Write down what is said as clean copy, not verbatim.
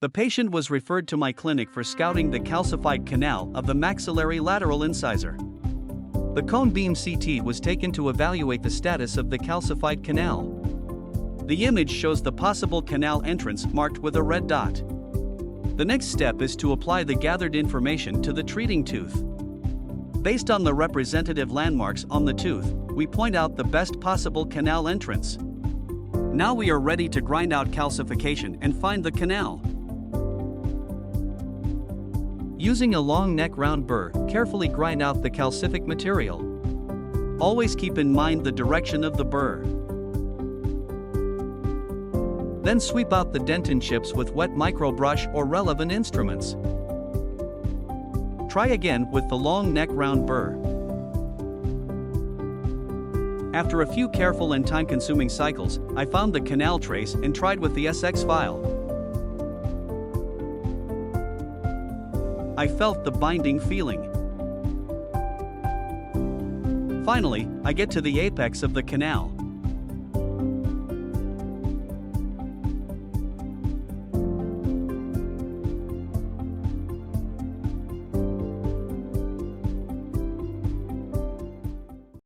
The patient was referred to my clinic for scouting the calcified canal of the maxillary lateral incisor. The Conebeam CT was taken to evaluate the status of the calcified canal. The image shows the possible canal entrance marked with a red dot. The next step is to apply the gathered information to the treating tooth. Based on the representative landmarks on the tooth, we point out the best possible canal entrance. Now we are ready to grind out calcification and find the canal. Using a long neck round burr, carefully grind out the calcific material. Always keep in mind the direction of the burr. Then sweep out the dentin chips with wet microbrush or relevant instruments. Try again with the long neck round burr. After a few careful and time-consuming cycles, I found the canal trace and tried with the SX file. I felt the binding feeling. Finally, I get to the apex of the canal.